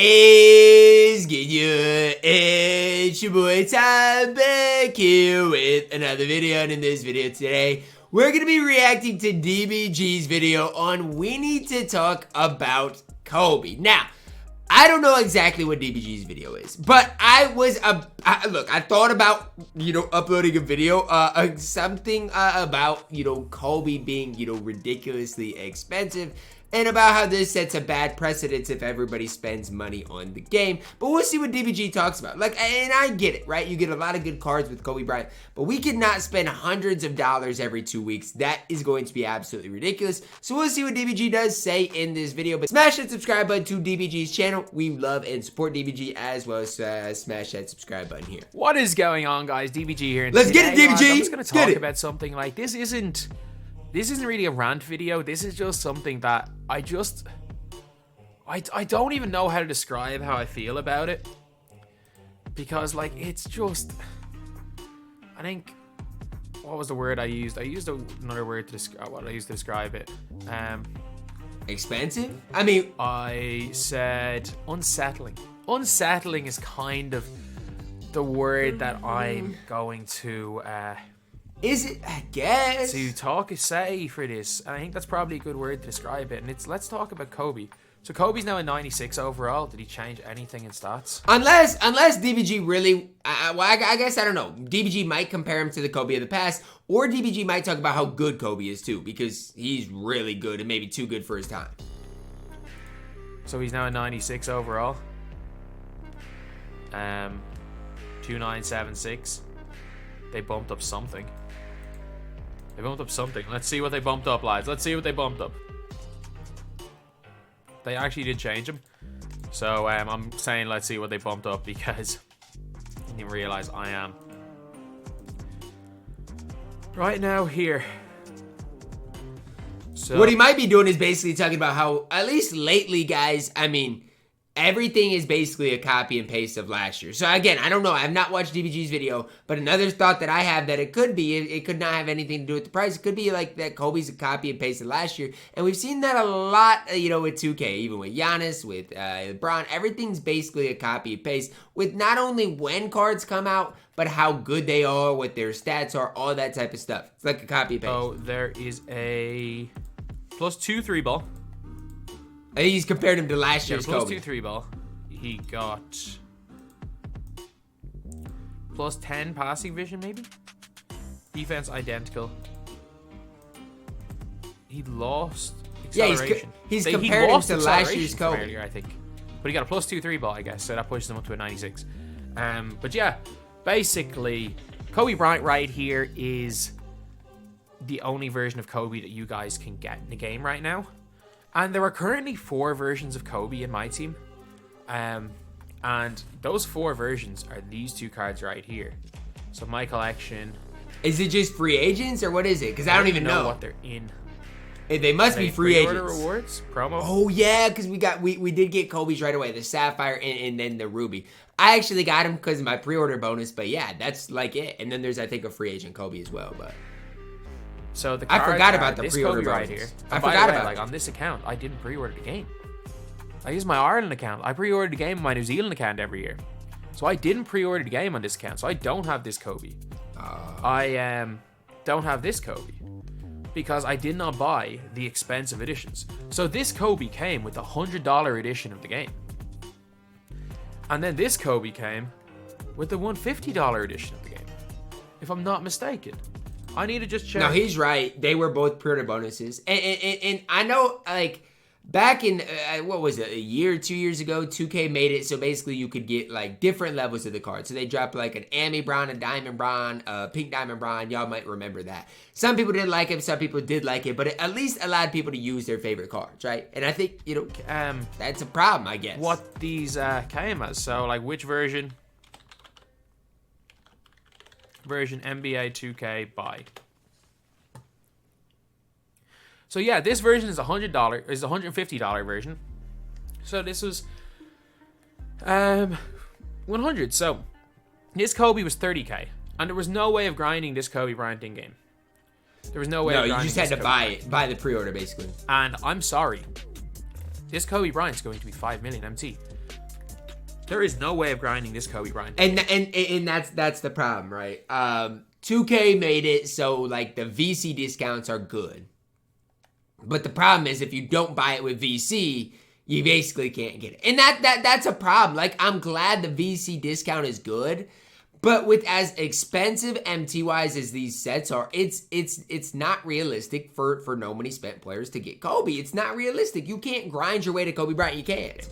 is good? It's your boy Ty back here with another video, and in this video today, we're going to be reacting to DBG's video on We Need to Talk About Kobe. Now, I don't know exactly what DBG's video is, but I thought about, uploading a video, something about, Kobe being, ridiculously expensive, and about how this sets a bad precedence if everybody spends money on the game. But we'll see what DBG talks about. And I get it, right? You get a lot of good cards with Kobe Bryant, but we could not spend hundreds of dollars every 2 weeks. That is going to be absolutely ridiculous. So we'll see what DBG does say in this video. But smash that subscribe button to DBG's channel. We love and support DBG, as well as smash that subscribe button here. What is going on, guys? DBG here. And let's get it, DBG. I'm just going to talk about something like this. This isn't really a rant video. This is just something that I don't even know how to describe how I feel about it. Because, it's just... I think... What was the word I used? I used another word to describe what I used to describe it. Expensive? I mean... I said unsettling. Unsettling is kind of the word that I'm going to... Is it? I guess. To say for this, and I think that's probably a good word to describe it. And let's talk about Kobe. So Kobe's now a 96 overall. Did he change anything in stats? Unless DBG really, I guess I don't know. DBG might compare him to the Kobe of the past, or DBG might talk about how good Kobe is too, because he's really good and maybe too good for his time. So he's now a 96 overall. 2976. They bumped up something. Let's see what they bumped up, lads. Let's see what they bumped up. They actually did change them. So I'm saying let's see what they bumped up, because I didn't realize I am right now here. So what he might be doing is basically talking about how, at least lately, guys, I mean, everything is basically a copy and paste of last year. So again, I don't know. I have not watched DBG's video, but another thought that I have that it could be, it could not have anything to do with the price. It could be like that Kobe's a copy and paste of last year. And we've seen that a lot, with 2K, even with Giannis, with LeBron. Everything's basically a copy and paste with not only when cards come out, but how good they are, what their stats are, all that type of stuff. It's like a copy and paste. Oh, there is a +2 3 ball. He's compared him to last year's Kobe. +2 3 ball. He got +10 passing vision, maybe. Defense identical. He lost acceleration. Yeah, he's compared him to last year's Kobe. Earlier, I think. But he got a +2 3 ball, I guess. So that pushes him up to a 96. But yeah, basically, Kobe Bryant right here is the only version of Kobe that you guys can get in the game right now. And there are currently 4 versions of Kobe in my team. And those 4 versions are these 2 cards right here. So my collection... Is it just free agents, or what is it? Because I don't even know what they're in. They must be free agents. Preorder rewards? Promo? Oh, yeah, because we did get Kobe's right away. The Sapphire and then the Ruby. I actually got him because of my pre-order bonus. But yeah, that's like it. And then there's, I think, a free agent Kobe as well. But... So the I forgot about the pre-order right here. I forgot about on this account. I didn't pre-order the game. I used my Ireland account. I pre-ordered the game on my New Zealand account every year. So I didn't pre-order the game on this account. So I don't have this Kobe. I don't have this Kobe because I did not buy the expensive editions. So this Kobe came with the $100 edition of the game, and then this Kobe came with the $150 edition of the game, if I'm not mistaken. I need to just check. No, he's right. They were both pre-order bonuses. And I know, back in, what was it, a year, 2 years ago, 2K made it so basically you could get, different levels of the card. So they dropped, an Ami Bron, a Diamond Bron, a Pink Diamond Bron. Y'all might remember that. Some people didn't like it. Some people did like it. But it at least allowed people to use their favorite cards, right? And I think, that's a problem, I guess. What these came as. So, which version? Version NBA 2K buy. So yeah, this version is $100. Is the $150 version. So this was 100. So this Kobe was 30K, and there was no way of grinding this Kobe Bryant in game. There was no way. No, you just had to buy the pre-order basically. And I'm sorry, this Kobe Bryant's going to be 5 million MT. There is no way of grinding this Kobe Bryant. And that's the problem, right? 2K made it so like the VC discounts are good. But the problem is if you don't buy it with VC, you basically can't get it. And that's a problem. Like, I'm glad the VC discount is good, but with as expensive MT-wise as these sets are, it's not realistic for no money spent players to get Kobe. It's not realistic. You can't grind your way to Kobe Bryant. You can't.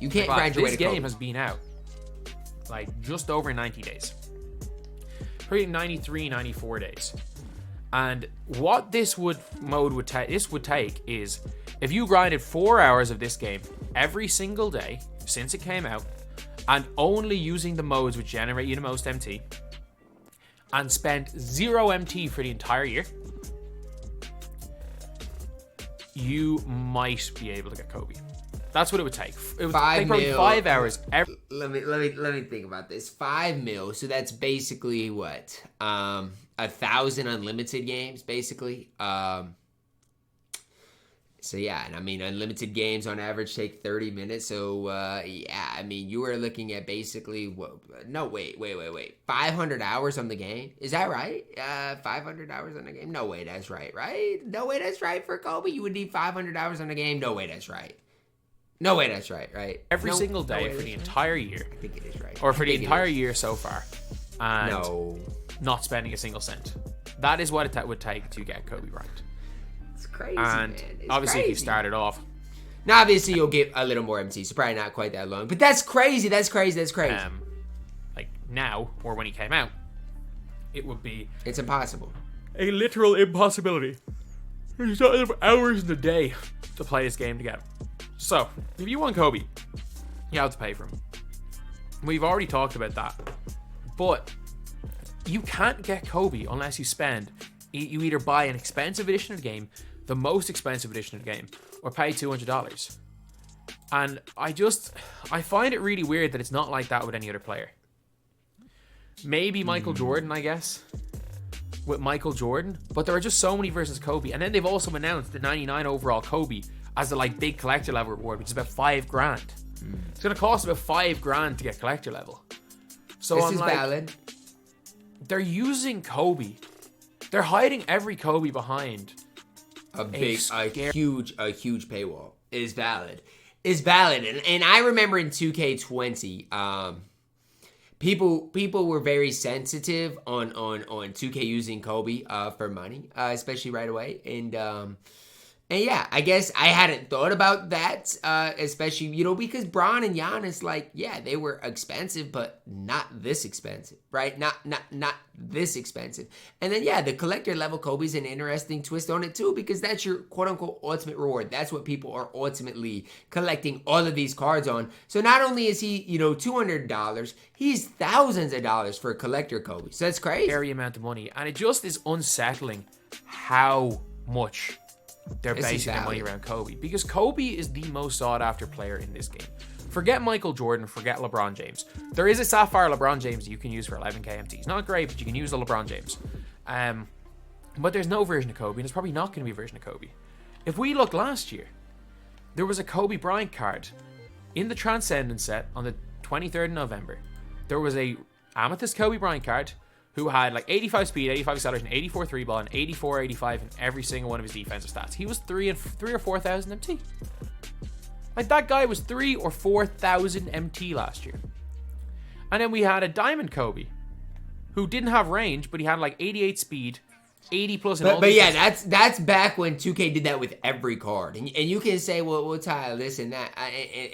You can't grind your way to Kobe. This game has been out like just over 90 days. Pretty 93, 94 days. And what this mode would take is if you grinded 4 hours of this game every single day since it came out, and only using the modes which generate you the most MT, and spent 0 MT for the entire year, you might be able to get Kobe. That's what it would take. It would take probably 5 hours. Let me think about this. 5 mil. So that's basically what? 1,000 unlimited games, basically. So yeah, and I mean, unlimited games on average take 30 minutes. So yeah, I mean, you were looking at basically what? No, wait. 500 hours on the game. Is that right? 500 hours on the game. No way, that's right. Right? No way, that's right for Kobe. You would need 500 hours on the game. No way, that's right. No way, that's right. Right? Every single day for the entire year. I think it is right. Or for the entire year so far. And no. Not spending a single cent. That is what it would take to get Kobe Bryant. It's crazy, and man. It's obviously, crazy. if you started off. Now, obviously, you'll get a little more MT, so probably not quite that long. But that's crazy. That's crazy. Like now, or when he came out, it would be. It's impossible. A literal impossibility. There's not enough hours in the day to play this game together. So, if you want Kobe, you have to pay for him. We've already talked about that. But you can't get Kobe unless you spend. You either buy an expensive edition of the game, the most expensive edition of the game, or pay $200. And I find it really weird that it's not like that with any other player. Maybe Michael Jordan, I guess. With Michael Jordan. But there are just so many versions of Kobe. And then they've also announced the 99 overall Kobe as the like big collector level reward, which is about $5,000. It's going to cost about $5,000 to get collector level. So this I'm is like, valid. They're using Kobe. They're hiding every Kobe behind a huge paywall. Is valid. And I remember in 2K20, people were very sensitive on 2K using Kobe for money, especially right away. And yeah, I guess I hadn't thought about that, especially, because Bron and Giannis, like, yeah, they were expensive, but not this expensive, right? Not this expensive. And then, yeah, the collector level Kobe's an interesting twist on it, too, because that's your quote-unquote ultimate reward. That's what people are ultimately collecting all of these cards on. So not only is he, $200, he's thousands of dollars for a collector Kobe. So that's crazy. Scary amount of money. And it just is unsettling how much they're basing their money around Kobe, because Kobe is the most sought after player in this game. Forget Michael Jordan, forget LeBron James. There is a Sapphire LeBron James you can use for 11k MT. It's not great, but you can use the LeBron James. But there's no version of Kobe, and there's probably not going to be a version of Kobe. If we look last year, there was a Kobe Bryant card in the Transcendence set on the 23rd of November. There was a Amethyst Kobe Bryant card who had like 85 speed, 85 acceleration, 84 3-ball, and 84, 85 in every single one of his defensive stats. He was 3 or 4,000 MT. Like, that guy was 3 or 4,000 MT last year. And then we had a Diamond Kobe who didn't have range, but he had like 88 speed, 80 plus in all. But yeah, that's back when 2K did that with every card. And you can say, well, Tyler, this and that.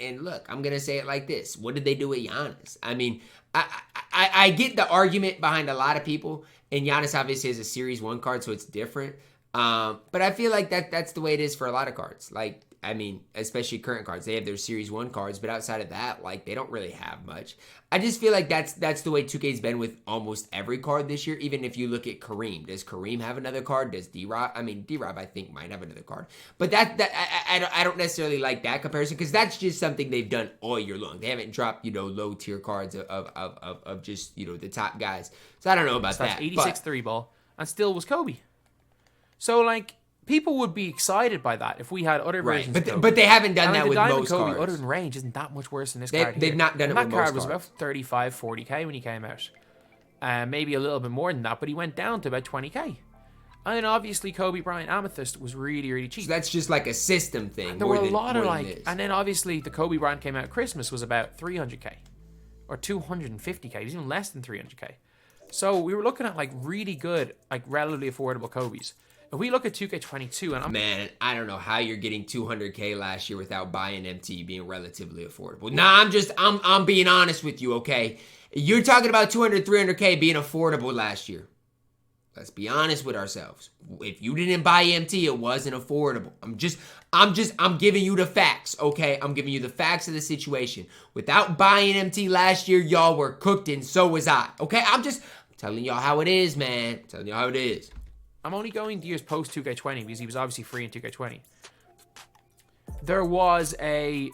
And look, I'm going to say it like this. What did they do with Giannis? I mean, I get the argument behind a lot of people, and Giannis obviously has a Series 1 card, so it's different. But I feel like that's the way it is for a lot of cards. Like, I mean, especially current cards. They have their Series 1 cards, but outside of that, like, they don't really have much. I just feel like that's the way 2K's been with almost every card this year. Even if you look at Kareem. Does Kareem have another card? Does D-Rob? I mean, D-Rob, I think, might have another card. But I don't necessarily like that comparison, because that's just something they've done all year long. They haven't dropped, low-tier cards of just, the top guys. So I don't know about that. 86 3-ball, and still was Kobe. So, like, people would be excited by that if we had other versions of Kobe. But they haven't done that the with Diamond most Kobe, cards. other than range, isn't that much worse than this card They've here. not done it with most cards. That card was about 35, 40k when he came out. Maybe a little bit more than that, but he went down to about 20k. And then obviously Kobe Bryant Amethyst was really, really cheap. So that's just like a system thing. There were a lot of like, and then obviously the Kobe Bryant came out at Christmas was about 300k or 250k. It was even less than 300k. So we were looking at like really good, like relatively affordable Kobe's. If we look at 2K22, and man, I don't know how you're getting 200k last year without buying MT being relatively affordable. Nah, I'm being honest with you, okay? You're talking about 200, 300k being affordable last year. Let's be honest with ourselves. If you didn't buy MT, it wasn't affordable. I'm giving you the facts, okay? I'm giving you the facts of the situation. Without buying MT last year, y'all were cooked and so was I, okay? I'm telling y'all how it is, man. I'm telling y'all how it is. I'm only going to use post 2K20 because he was obviously free in 2K20. There was a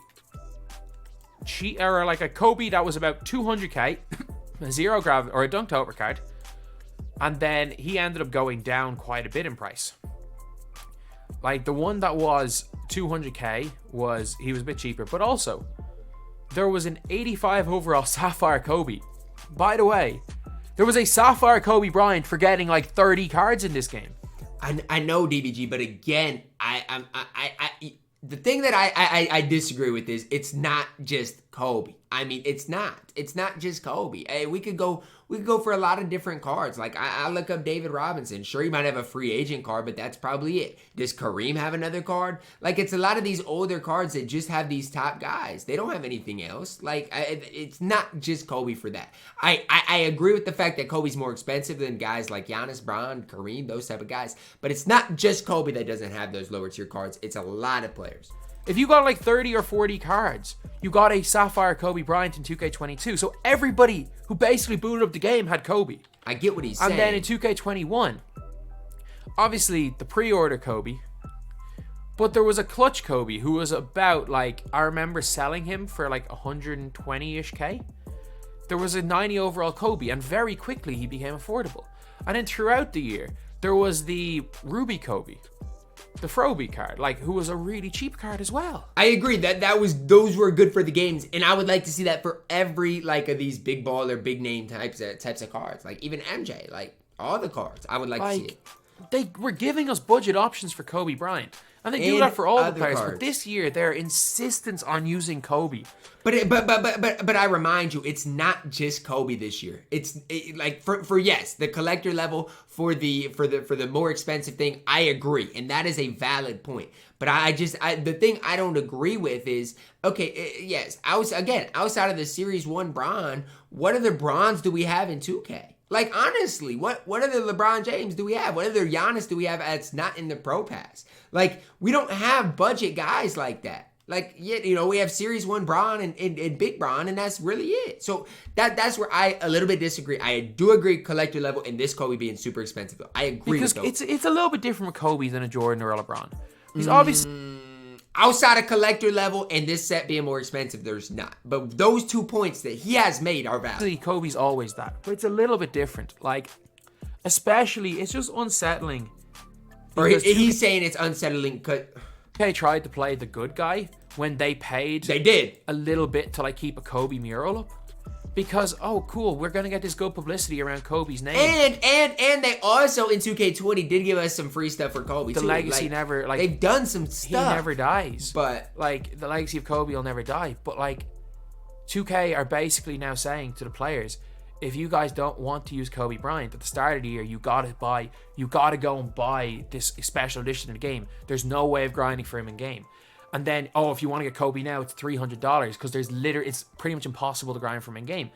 cheat or like a Kobe that was about 200k, a zero gravity or a dunked over card, and then he ended up going down quite a bit in price. Like the one that was 200k he was a bit cheaper, but also there was an 85 overall Sapphire Kobe. By the way, there was a Sapphire Kobe Bryant for getting like 30 cards in this game. I know DBG, but again, the thing that I disagree with is it's not just Kobe. I mean, it's not just Kobe. Hey, we could go for a lot of different cards. Like I look up David Robinson. Sure, he might have a free agent card, but that's probably it. Does Kareem have another card? Like it's a lot of these older cards that just have these top guys. They don't have anything else. Like it's not just Kobe for that. I agree with the fact that Kobe's more expensive than guys like Giannis, Bron, Kareem, those type of guys. But it's not just Kobe that doesn't have those lower tier cards. It's a lot of players. If you got like 30 or 40 cards, you got a Sapphire Kobe Bryant in 2K22. So everybody who basically booted up the game had Kobe. I get what he's saying. And then in 2K21, obviously the pre-order Kobe, but there was a clutch Kobe who was about like, I remember selling him for like 120-ish K. There was a 90 overall Kobe, and very quickly he became affordable. And then throughout the year, there was the Ruby Kobe, the Froby card, like who was a really cheap card as well. I agree those were good for the games, and I would like to see that for every like of these big baller, big name types of cards. Like even MJ, like all the cards, I would like to see it. They were giving us budget options for Kobe Bryant, and they do that for all the players. Cards. But this year, their insistence on using Kobe. But I remind you, it's not just Kobe this year. It's like for yes, the collector level for the more expensive thing. I agree, and that is a valid point. But the thing I don't agree with is yes, outside of the Series 1 Bron, what other Brons do we have in 2K? Like honestly, what other LeBron James do we have? What other Giannis do we have that's not in the Pro Pass? Like we don't have budget guys like that. Like we have Series 1 Bron and Big Bron, and that's really it. So that's where I a little bit disagree. I do agree collector level and this Kobe being super expensive though. I agree because with those. It's a little bit different with Kobe than a Jordan or a LeBron. He's obviously outside of collector level and this set being more expensive, there's not. But those 2 points that he has made are valid. Kobe's always that, but it's a little bit different. Like, especially, it's just unsettling. Or he's saying it's unsettling. They tried to play the good guy when they paid. They did a little bit to like keep a Kobe mural up. Because, oh, cool, we're going to get this good publicity around Kobe's name. And they also, in 2K20, did give us some free stuff for Kobe, too. The legacy never, like... They've done some stuff. He never dies. But... Like, the legacy of Kobe will never die. But, like, 2K are basically now saying to the players, if you guys don't want to use Kobe Bryant at the start of the year, you got to go and buy this special edition of the game. There's no way of grinding for him in game. And then, if you want to get Kobe now, it's $300 because it's pretty much impossible to grind from in game.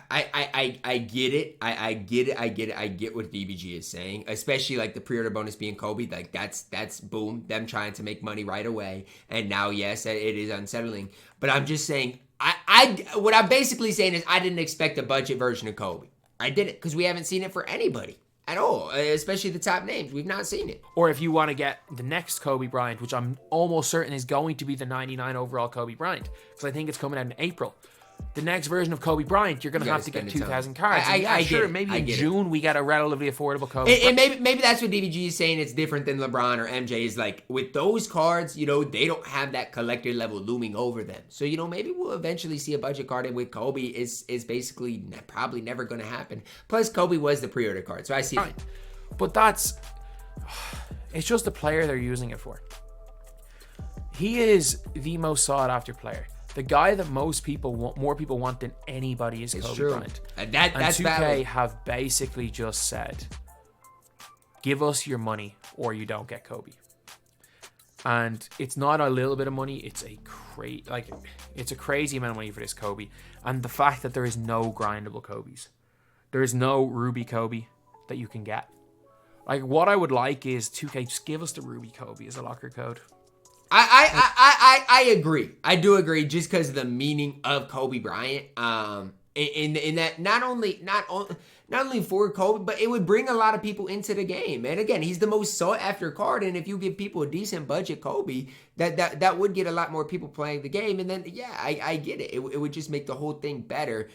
I get it. I get it. I get what DBG is saying, especially like the pre-order bonus being Kobe. Like that's boom, them trying to make money right away. And now, yes, it is unsettling. But I'm just saying, what I'm basically saying is I didn't expect a budget version of Kobe. I didn't, because we haven't seen it for anybody at all, especially the top names. We've not seen it. Or if you want to get the next Kobe Bryant, which I'm almost certain is going to be the 99 overall Kobe Bryant, because I think it's coming out in April. the next version of Kobe Bryant, you're going to have to get 2,000 cards. I sure, get it. maybe I in get June we get a relatively affordable Kobe. And maybe that's what DBG is saying. It's different than LeBron or MJ. Is like with those cards, they don't have that collector level looming over them. So maybe we'll eventually see a budget card. And with Kobe, is basically probably never going to happen. Plus, Kobe was the pre-order card, so I see. Right. But it's just the player they're using it for. He is the most sought after player. The guy that more people want than anybody is Kobe Bryant. And that's 2K valid. have basically just said, give us your money or you don't get Kobe. And it's not a little bit of money, it's a crazy amount of money for this Kobe. And the fact that there is no grindable Kobes. There is no Ruby Kobe that you can get. Like, what I would like is 2K, just give us the Ruby Kobe as a locker code. I agree. I do agree, just because of the meaning of Kobe Bryant. In that not only for Kobe, but it would bring a lot of people into the game. And again, he's the most sought after card. And if you give people a decent budget Kobe, that would get a lot more people playing the game. And then I get it. It would just make the whole thing better.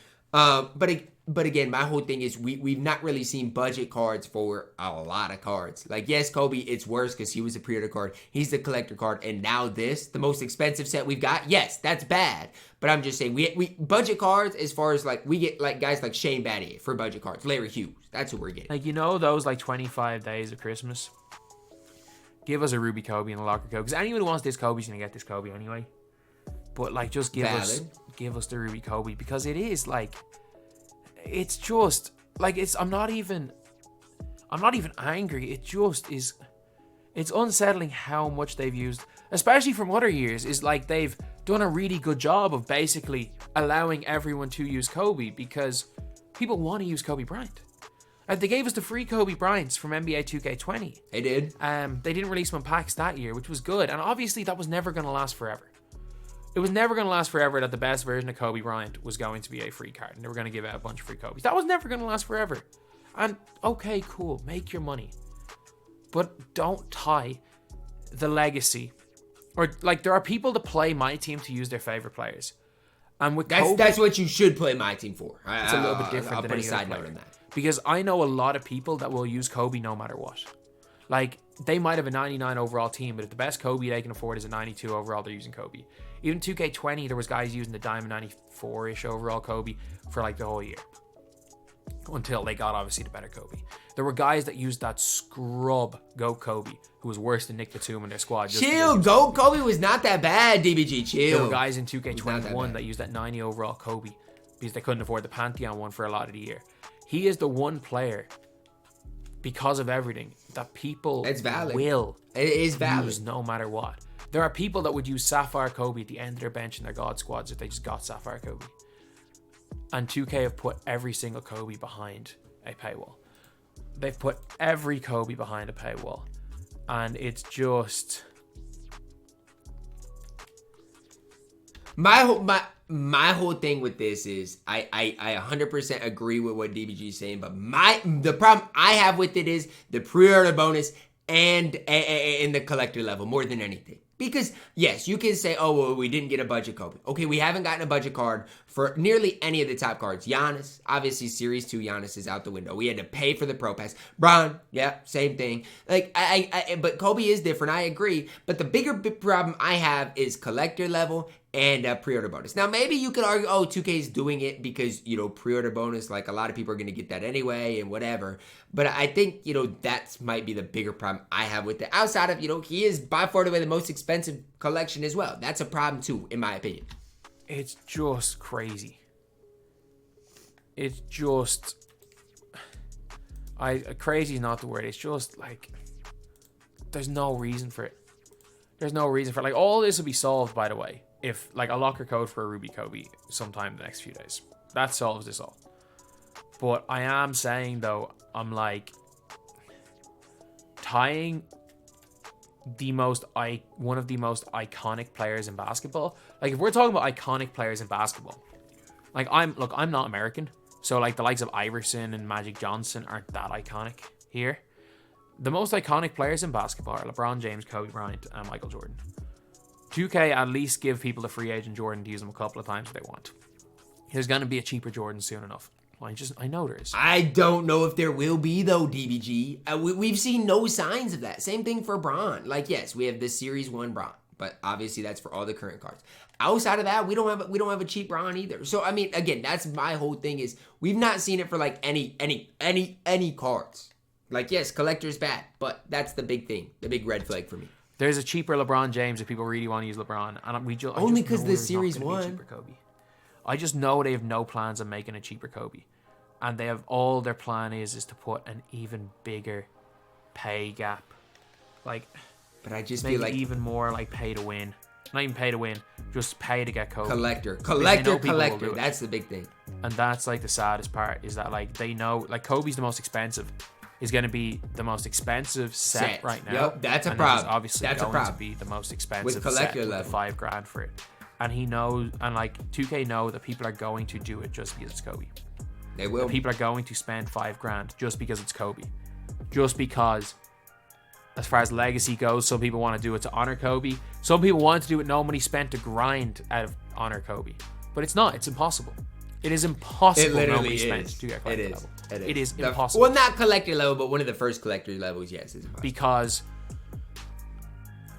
But again, my whole thing is we've not really seen budget cards for a lot of cards. Like, yes, Kobe, it's worse because he was a pre-order card. He's the collector card. And now the most expensive set we've got, yes, that's bad. But I'm just saying, we budget cards as far as, like, we get, like, guys like Shane Battier for budget cards. Larry Hughes. That's who we're getting. Like, those, like, 25 days of Christmas? Give us a Ruby Kobe and a locker code. Because anyone who wants this Kobe is going to get this Kobe anyway. But, like, just give us the Ruby Kobe. Because it is, like... It's just like I'm not even angry. It just is. It's unsettling how much they've used, especially from other years. Is like they've done a really good job of basically allowing everyone to use Kobe because people want to use Kobe Bryant. They gave us the free Kobe Bryants from NBA 2K20. They did. They didn't release them in packs that year, which was good. And obviously that was never going to last forever. It was never going to last forever that the best version of Kobe Bryant was going to be a free card. And they were going to give out a bunch of free Kobes. That was never going to last forever. And okay, cool. Make your money. But don't tie the legacy. Or, like, there are people that play MyTeam to use their favorite players. And with Kobe, that's what you should play MyTeam for. It's a little bit different I'll than put any a side other note player. on that. Because I know a lot of people that will use Kobe no matter what. Like, they might have a 99 overall team, but if the best Kobe they can afford is a 92 overall, they're using Kobe. Even 2K20, there was guys using the Diamond 94-ish overall Kobe for, like, the whole year. Until they got, obviously, the better Kobe. There were guys that used that scrub GOAT Kobe, who was worse than Nick Batum in their squad. Chill, GOAT Kobe was not that bad, DBG, chill. There were guys in 2K21 that used that 90 overall Kobe because they couldn't afford the Pantheon one for a lot of the year. He is the one player, because of everything, that people will use no matter what. There are people that would use Sapphire Kobe at the end of their bench in their God squads if they just got Sapphire Kobe. And 2K have put every single Kobe behind a paywall. They've put every Kobe behind a paywall. And it's just... My whole thing with this is I 100% agree with what DBG is saying, but the problem I have with it is the pre-order bonus and in the collector level more than anything. Because, yes, you can say, oh, well, we didn't get a budget Kobe. Okay, we haven't gotten a budget card for nearly any of the top cards. Giannis, obviously, Series 2 Giannis is out the window. We had to pay for the Pro Pass. Bron, yeah, same thing. Like, but Kobe is different, I agree. But the bigger problem I have is collector level and pre-order bonus. Now, maybe you could argue, oh, 2K is doing it because, pre-order bonus, like a lot of people are going to get that anyway and whatever. But I think, that might be the bigger problem I have with it. Outside of, he is by far the most expensive collection as well. That's a problem too, in my opinion. It's just crazy. It's just... crazy is not the word. It's just, like... There's no reason for it. There's no reason for it. Like, all this will be solved, by the way, if, like, a locker code for a Ruby Kobe sometime in the next few days. That solves this all. But I am saying, though, I'm like, tying one of the most iconic players in basketball. Like, if we're talking about iconic players in basketball, like, I'm not American, so, like, the likes of Iverson and Magic Johnson aren't that iconic here. The most iconic players in basketball are LeBron James, Kobe Bryant, and Michael Jordan. 2K at least give people the free agent Jordan to use them a couple of times if they want. There's going to be a cheaper Jordan soon enough. I know there is. I don't know if there will be though, DBG. We've seen no signs of that. Same thing for Bron. Like, yes, we have the Series 1 Bron, but obviously that's for all the current cards. Outside of that, we don't have a cheap Bron either. So I mean, again, that's my whole thing is we've not seen it for like any cards. Like, yes, collector's bad, but that's the big thing, the big red flag for me. There's a cheaper LeBron James if people really want to use LeBron, and only because the Series 1. Cheaper Kobe. I just know they have no plans on making a cheaper Kobe. And they have all their plan is to put an even bigger pay gap. Like, but I just make feel like it even more like pay to win. Not even pay to win, just pay to get Kobe. Collector. That's the big thing. And that's like the saddest part is that like they know like Kobe's the most expensive. Is going to be the most expensive set right now. Yep, that's a problem. Obviously, that's going to be the most expensive with collector set level. With $5,000 for it. And he knows, and like 2K know that people are going to do it just because it's Kobe. They will. People are going to spend $5,000 just because it's Kobe. Just because, as far as legacy goes, some people want to do it to honor Kobe. Some people want to do it no money spent to grind out of honor Kobe. But it's not. It's impossible. It is impossible. It no literally money spent is. to get collector level. It is The, impossible. well, not collector level, but one of the first collector levels. Yes, it's impossible. Because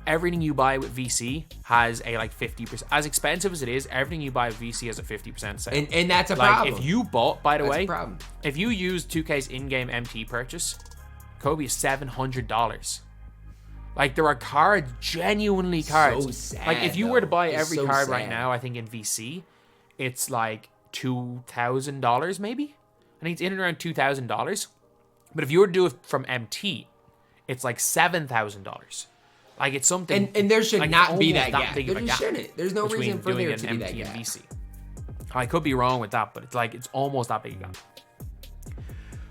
everything you buy with VC has a like 50%. As expensive as it is, everything you buy with VC has a 50% sale. And that's a like, problem. If you bought, by the way, problem. If you used 2K's in-game MT purchase, Kobe is $700. Like, there are cards, genuinely cards. So sad, like, if you were to buy every so card sad. right now, I think in VC, it's like $2,000 maybe. I think it's in and around $2,000. But if you were to do it from MT, it's like $7,000. Like, it's something. And there should like, not be that gap. Big of there a gap shouldn't. There's no reason for there to be that gap. VC. I could be wrong with that, but it's almost that big a gap.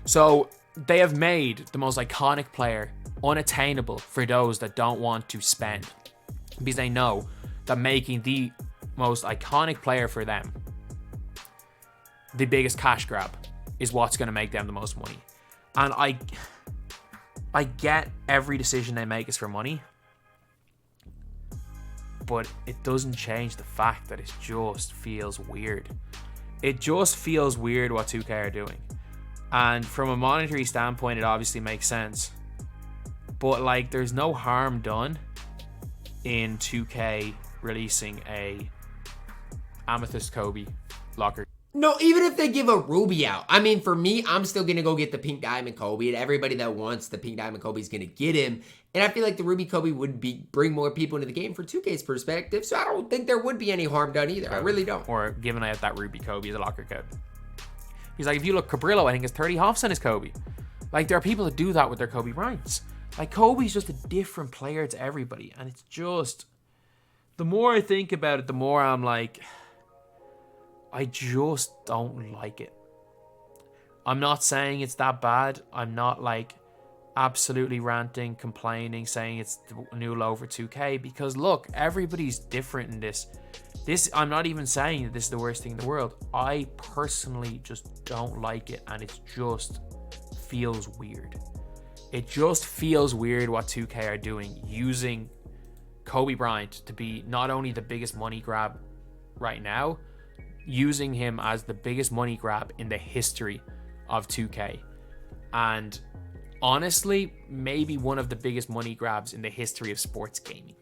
So they have made the most iconic player unattainable for those that don't want to spend, because they know that making the most iconic player for them the biggest cash grab is what's going to make them the most money. And I get every decision they make is for money, but it doesn't change the fact that it just feels weird. It just feels weird what 2K are doing. And from a monetary standpoint, it obviously makes sense. But like, there's no harm done in 2K releasing a Amethyst Kobe locker. No, even if they give a Ruby out. I mean, for me, I'm still going to go get the Pink Diamond Kobe, and everybody that wants the Pink Diamond Kobe is going to get him. And I feel like the Ruby Kobe would bring more people into the game for 2K's perspective, so I don't think there would be any harm done either. I really don't. Or giving out that Ruby Kobe as a locker code. He's like, if you look, Cabrillo, I think it's 30 hops on his Kobe. Like, there are people that do that with their Kobe Bryants. Like, Kobe's just a different player to everybody, and it's just, the more I think about it, the more I'm like, I just don't like it. I'm not saying it's that bad. I'm not like absolutely ranting, complaining, saying it's the new low for 2K, because look, everybody's different in this. I'm not even saying that this is the worst thing in the world. I personally just don't like it, and it just feels weird. It just feels weird what 2K are doing, using Kobe Bryant to be not only the biggest money grab right now, using him as the biggest money grab in the history of 2K. And honestly, maybe one of the biggest money grabs in the history of sports gaming.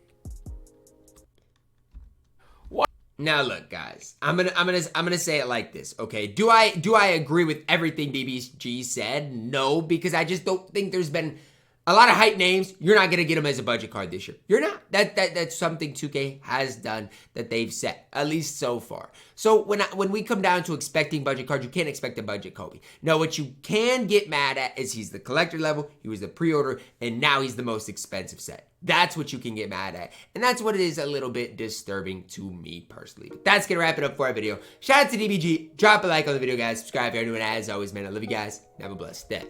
Now look, guys, I'm gonna say it like this, okay? Do I agree with everything DBG said? No, because I just don't think there's been a lot of hype names. You're not gonna get them as a budget card this year. You're not. That's something 2K has done that they've set, at least so far. So when we come down to expecting budget cards, you can't expect a budget Kobe. No, what you can get mad at is he's the collector level, he was the pre-order, and now he's the most expensive set. That's what you can get mad at. And that's what it is a little bit disturbing to me personally. But that's going to wrap it up for our video. Shout out to DBG. Drop a like on the video, guys. Subscribe if you're new. And as always, man, I love you guys. Have a blessed day.